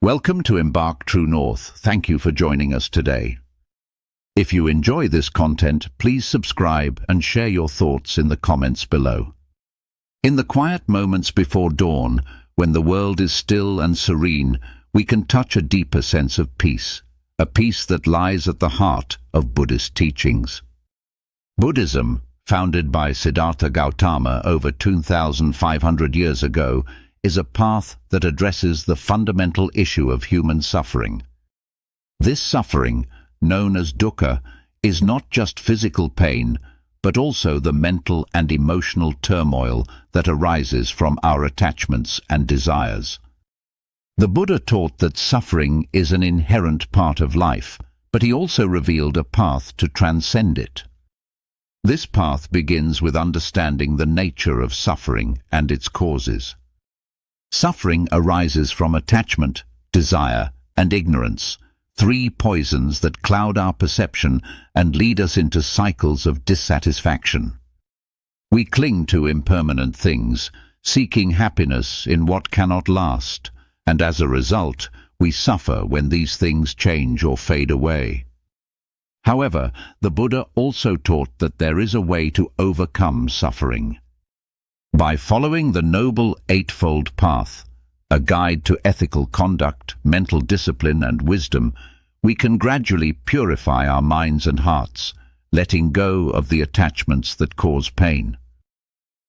Welcome to Embark True North. Thank you for joining us today. If you enjoy this content, please subscribe and share your thoughts in the comments below. In the quiet moments before dawn, when the world is still and serene, we can touch a deeper sense of peace, a peace that lies at the heart of Buddhist teachings. Buddhism, founded by Siddhartha Gautama over 2,500 years ago, is a path that addresses the fundamental issue of human suffering. This suffering, known as dukkha, is not just physical pain, but also the mental and emotional turmoil that arises from our attachments and desires. The Buddha taught that suffering is an inherent part of life, but he also revealed a path to transcend it. This path begins with understanding the nature of suffering and its causes. Suffering arises from attachment, desire, and ignorance, three poisons that cloud our perception and lead us into cycles of dissatisfaction. We cling to impermanent things, seeking happiness in what cannot last, and as a result, we suffer when these things change or fade away. However, the Buddha also taught that there is a way to overcome suffering. By following the Noble Eightfold Path, a guide to ethical conduct, mental discipline and wisdom, we can gradually purify our minds and hearts, letting go of the attachments that cause pain.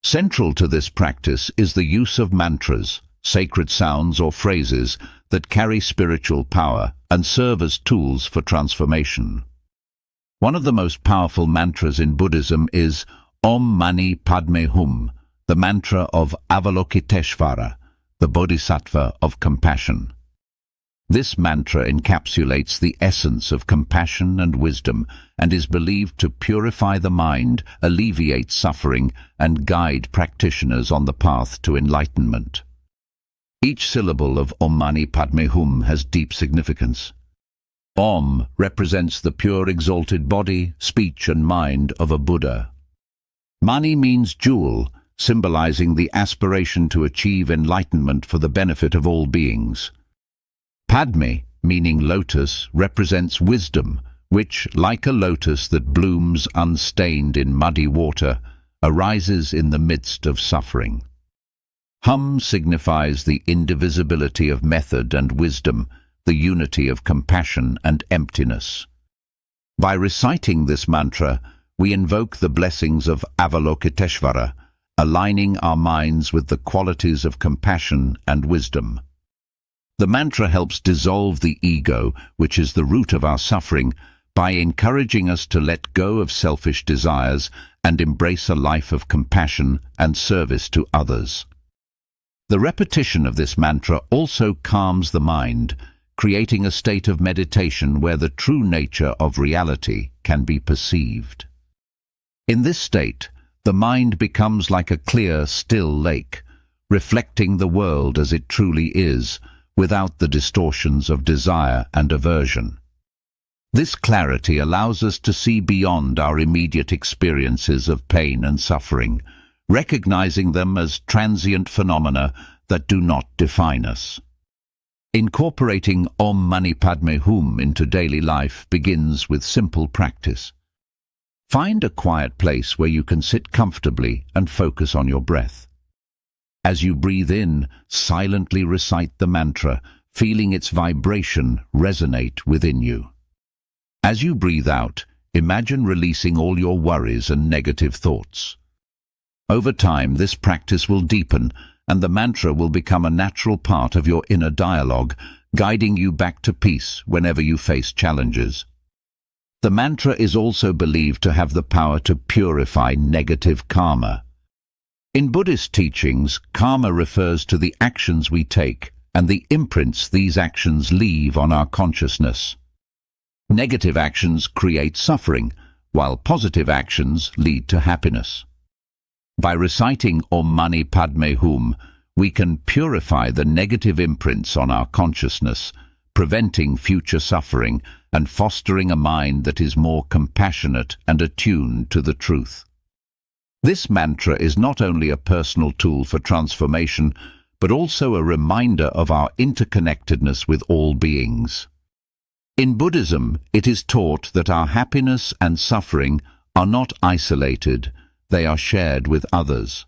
Central to this practice is the use of mantras, sacred sounds or phrases that carry spiritual power and serve as tools for transformation. One of the most powerful mantras in Buddhism is Om Mani Padme Hum, the mantra of Avalokiteshvara, the Bodhisattva of compassion. This mantra encapsulates the essence of compassion and wisdom and is believed to purify the mind, alleviate suffering, and guide practitioners on the path to enlightenment. Each syllable of Om Mani Padme Hum has deep significance. Om represents the pure exalted body, speech and mind of a Buddha. Mani means jewel, symbolizing the aspiration to achieve enlightenment for the benefit of all beings. Padme, meaning lotus, represents wisdom, which, like a lotus that blooms unstained in muddy water, arises in the midst of suffering. Hum signifies the indivisibility of method and wisdom, the unity of compassion and emptiness. By reciting this mantra, we invoke the blessings of Avalokiteshvara, aligning our minds with the qualities of compassion and wisdom. The mantra helps dissolve the ego, which is the root of our suffering, by encouraging us to let go of selfish desires and embrace a life of compassion and service to others. The repetition of this mantra also calms the mind, creating a state of meditation where the true nature of reality can be perceived. In this state, the mind becomes like a clear, still lake, reflecting the world as it truly is, without the distortions of desire and aversion. This clarity allows us to see beyond our immediate experiences of pain and suffering, recognizing them as transient phenomena that do not define us. Incorporating Om Mani Padme Hum into daily life begins with simple practice. Find a quiet place where you can sit comfortably and focus on your breath. As you breathe in, silently recite the mantra, feeling its vibration resonate within you. As you breathe out, imagine releasing all your worries and negative thoughts. Over time, this practice will deepen, and the mantra will become a natural part of your inner dialogue, guiding you back to peace whenever you face challenges. The mantra is also believed to have the power to purify negative karma. In Buddhist teachings, karma refers to the actions we take and the imprints these actions leave on our consciousness. Negative actions create suffering, while positive actions lead to happiness. By reciting Om Mani Padme Hum, we can purify the negative imprints on our consciousness, preventing future suffering and fostering a mind that is more compassionate and attuned to the truth. This mantra is not only a personal tool for transformation, but also a reminder of our interconnectedness with all beings. In Buddhism, it is taught that our happiness and suffering are not isolated, they are shared with others.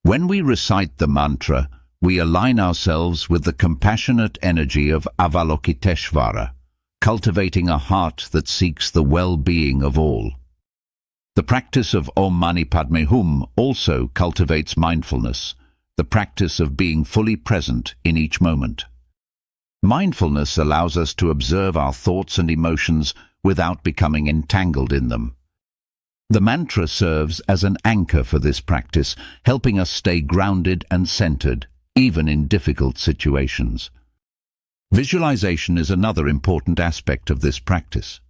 When we recite the mantra, we align ourselves with the compassionate energy of Avalokiteshvara, cultivating a heart that seeks the well-being of all. The practice of Om Mani Padme Hum also cultivates mindfulness, the practice of being fully present in each moment. Mindfulness allows us to observe our thoughts and emotions without becoming entangled in them. The mantra serves as an anchor for this practice, helping us stay grounded and centered, even in difficult situations. Visualization is another important aspect of this practice.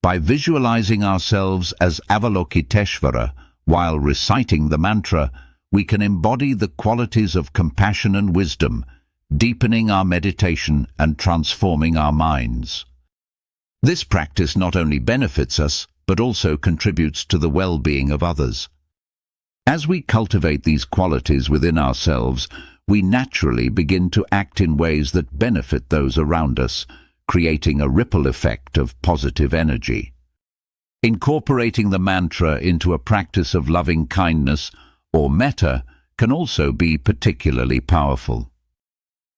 By visualizing ourselves as Avalokiteshvara while reciting the mantra, we can embody the qualities of compassion and wisdom, deepening our meditation and transforming our minds. This practice not only benefits us, but also contributes to the well-being of others. As we cultivate these qualities within ourselves, we naturally begin to act in ways that benefit those around us, creating a ripple effect of positive energy. Incorporating the mantra into a practice of loving kindness or metta can also be particularly powerful.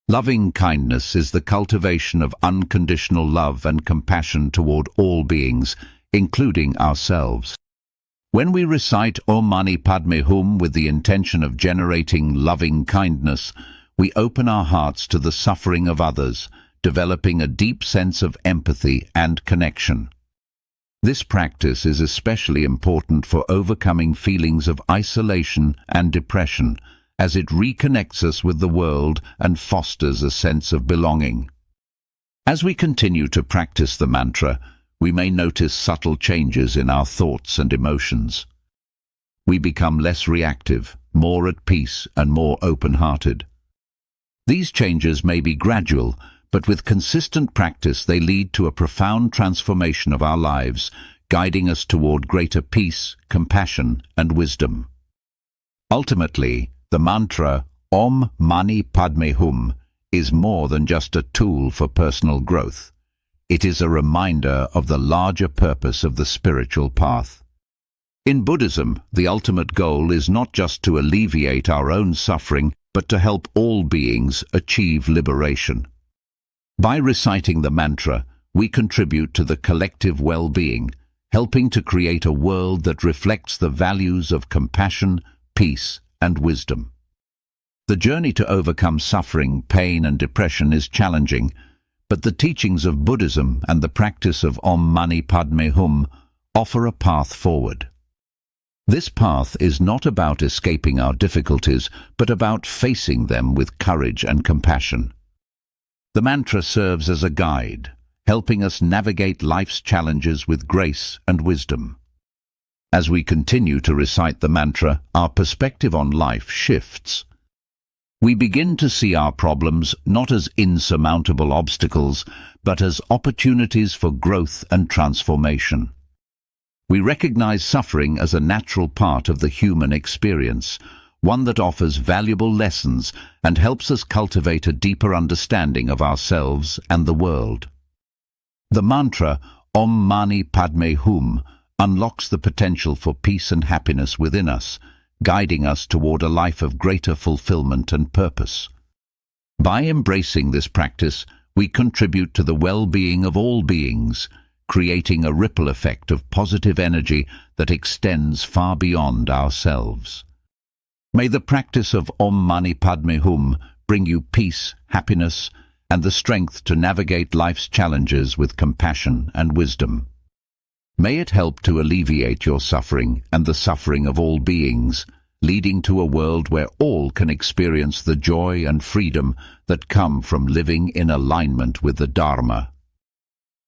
Loving kindness is the cultivation of unconditional love and compassion toward all beings, including ourselves. When we recite Om Mani Padme Hum with the intention of generating loving kindness, we open our hearts to the suffering of others, developing a deep sense of empathy and connection. This practice is especially important for overcoming feelings of isolation and depression, as it reconnects us with the world and fosters a sense of belonging. As we continue to practice the mantra, we may notice subtle changes in our thoughts and emotions. We become less reactive, more at peace, and more open-hearted. These changes may be gradual, but with consistent practice they lead to a profound transformation of our lives, guiding us toward greater peace, compassion, and wisdom. Ultimately, the mantra Om Mani Padme Hum is more than just a tool for personal growth. It is a reminder of the larger purpose of the spiritual path. In Buddhism, the ultimate goal is not just to alleviate our own suffering, but to help all beings achieve liberation. By reciting the mantra, we contribute to the collective well-being, helping to create a world that reflects the values of compassion, peace, and wisdom. The journey to overcome suffering, pain, and depression is challenging, but the teachings of Buddhism and the practice of Om Mani Padme Hum offer a path forward. This path is not about escaping our difficulties, but about facing them with courage and compassion. The mantra serves as a guide, helping us navigate life's challenges with grace and wisdom. As we continue to recite the mantra, our perspective on life shifts. We begin to see our problems not as insurmountable obstacles, but as opportunities for growth and transformation. We recognize suffering as a natural part of the human experience, one that offers valuable lessons and helps us cultivate a deeper understanding of ourselves and the world. The mantra Om Mani Padme Hum unlocks the potential for peace and happiness within us, guiding us toward a life of greater fulfillment and purpose. By embracing this practice, we contribute to the well-being of all beings, creating a ripple effect of positive energy that extends far beyond ourselves. May the practice of Om Mani Padme Hum bring you peace, happiness, and the strength to navigate life's challenges with compassion and wisdom. May it help to alleviate your suffering and the suffering of all beings, leading to a world where all can experience the joy and freedom that come from living in alignment with the Dharma.